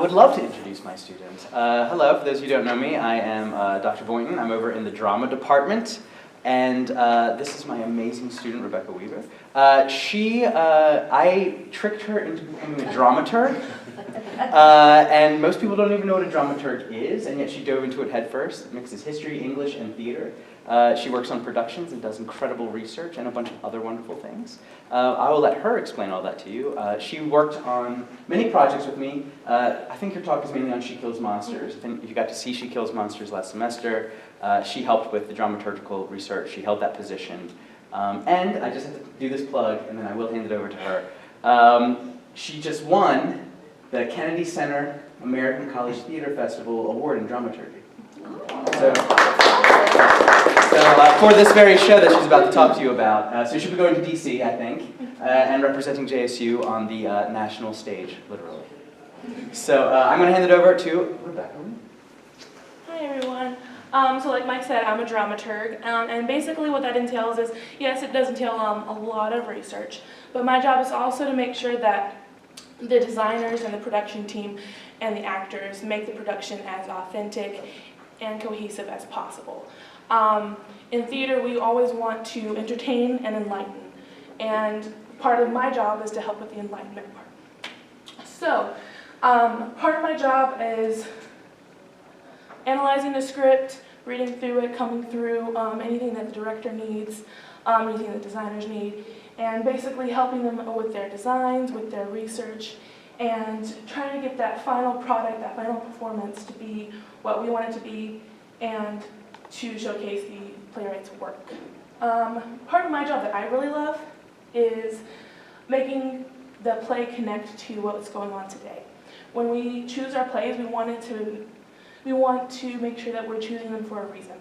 would love to introduce my student. Hello, for those who don't know me, I am Dr. Boynton. I'm over in the drama department, and this is my amazing student, Rebecca Weaver. I tricked her into becoming a dramaturg, and most people don't even know what a dramaturg is, and yet she dove into it head first. It mixes history, English, and theater. She works on productions and does incredible research and a bunch of other wonderful things. I will let her explain all that to you. She worked on many projects with me. I think your talk is mainly on She Kills Monsters. If you got to see She Kills Monsters last semester, she helped with the dramaturgical research. She held that position. And I just have to do this plug, and then I will hand it over to her. She just won the Kennedy Center American College Theater Festival Award in Dramaturgy. So for this very show that she's about to talk to you about, so she'll be going to DC, I think, and representing JSU on the national stage, literally. So I'm going to hand it over to Rebecca. Hi, everyone. So like Mike said, I'm a dramaturg, and basically what that entails is, yes, it does entail a lot of research, but my job is also to make sure that the designers and the production team and the actors make the production as authentic and cohesive as possible. In theater, we always want to entertain and enlighten, and part of my job is to help with the enlightenment part. So, part of my job is analyzing the script, reading through it, coming through anything that the director needs, anything the designers need, and basically helping them with their designs, with their research, and trying to get that final product, that final performance to be what we want it to be, and to showcase the playwright's work. Part of my job that I really love is making the play connect to what's going on today. When we choose our plays, we want to make sure that we're choosing them for a reason.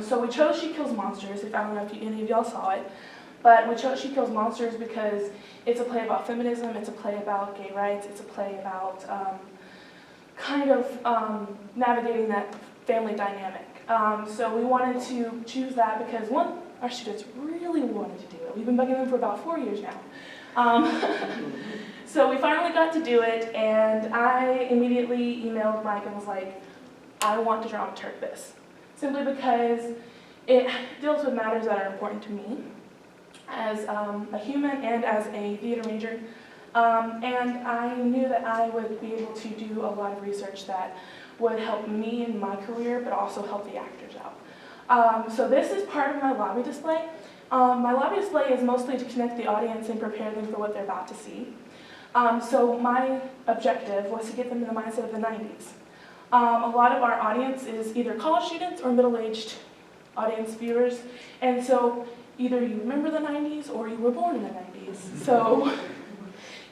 So we chose She Kills Monsters, I don't know if any of y'all saw it, but we chose She Kills Monsters because it's a play about feminism, it's a play about gay rights, it's a play about navigating that family dynamic. So we wanted to choose that because, one, our students really wanted to do it. We've been bugging them for about 4 years now. So we finally got to do it, and I immediately emailed Mike and was like, I want to dramaturg this. Simply because it deals with matters that are important to me as a human and as a theater major. And I knew that I would be able to do a lot of research that would help me in my career, but also help the actors out. So this is part of my lobby display. My lobby display is mostly to connect the audience and prepare them for what they're about to see. So my objective was to get them in the mindset of the 90s. A lot of our audience is either college students or middle-aged audience viewers, and so either you remember the 90s or you were born in the 90s. So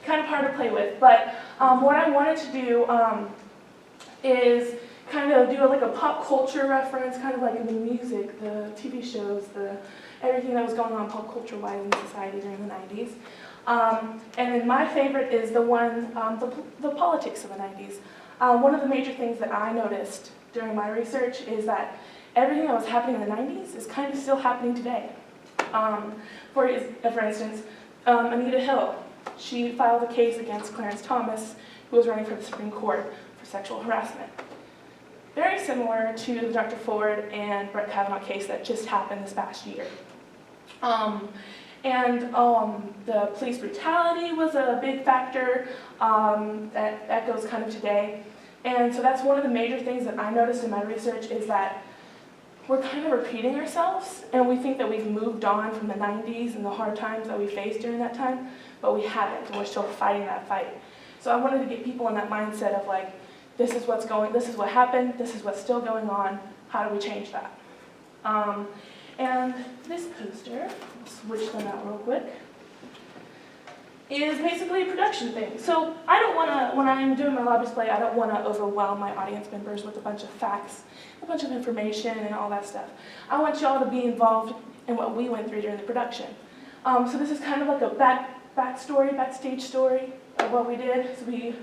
kind of hard to play with, but what I wanted to do is kind of do like a pop culture reference, kind of like in the music, the TV shows, everything that was going on pop culture-wise in society during the 90s. And then my favorite is the one, the politics of the 90s. One of the major things that I noticed during my research is that everything that was happening in the 90s is kind of still happening today. For instance, Anita Hill, she filed a case against Clarence Thomas, who was running for the Supreme Court for sexual harassment. Very similar to the Dr. Ford and Brett Kavanaugh case that just happened this past year. The police brutality was a big factor that echoes kind of today. And so that's one of the major things that I noticed in my research is that we're kind of repeating ourselves, and we think that we've moved on from the 90s and the hard times that we faced during that time, but we haven't, and we're still fighting that fight. So I wanted to get people in that mindset of like, this is what happened, this is what's still going on, how do we change that? And this poster, I'll switch them out real quick, is basically a production thing. So I don't want to, when I'm doing my lobby display, I don't want to overwhelm my audience members with a bunch of facts, a bunch of information and all that stuff. I want y'all to be involved in what we went through during the production. So this is kind of like a backstage story of what we did. So we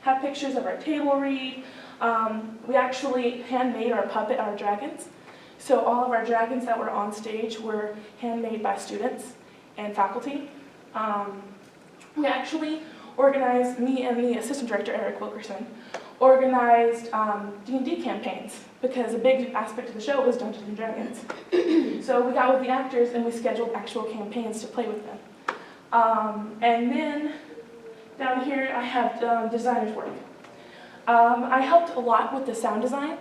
have pictures of our table read. We actually handmade our puppet, our dragons. So all of our dragons that were on stage were handmade by students and faculty. We actually organized, me and the assistant director, Eric Wilkerson, organized D&D campaigns, because a big aspect of the show was Dungeons and Dragons. So we got with the actors and we scheduled actual campaigns to play with them. And then down here I have designer's work. I helped a lot with the sound design,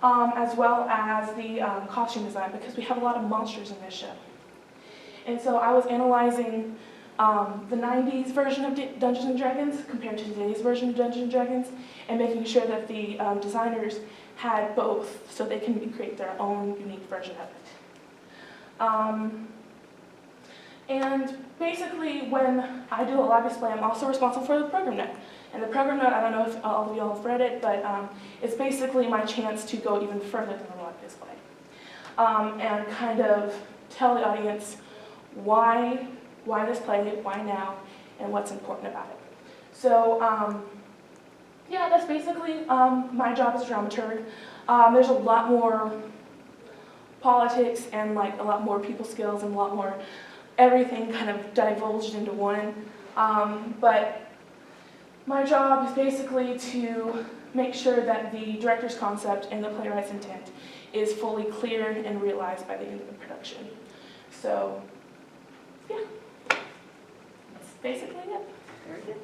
as well as the costume design, because we have a lot of monsters in this show. And so I was analyzing the 90s version of Dungeons and Dragons compared to today's version of Dungeons and Dragons, and making sure that the designers had both, so they can create their own unique version of it. And basically, when I do a live display, I'm also responsible for the program note. And the program note, I don't know if all of y'all have read it, but it's basically my chance to go even further than a live display. And kind of tell the audience why this play, why now, and what's important about it. So, yeah, that's basically my job as a dramaturg. There's a lot more politics and like a lot more people skills and a lot more everything kind of divulged into one. But my job is basically to make sure that the director's concept and the playwright's intent is fully clear and realized by the end of the production. So, yeah, that's basically it. Very good.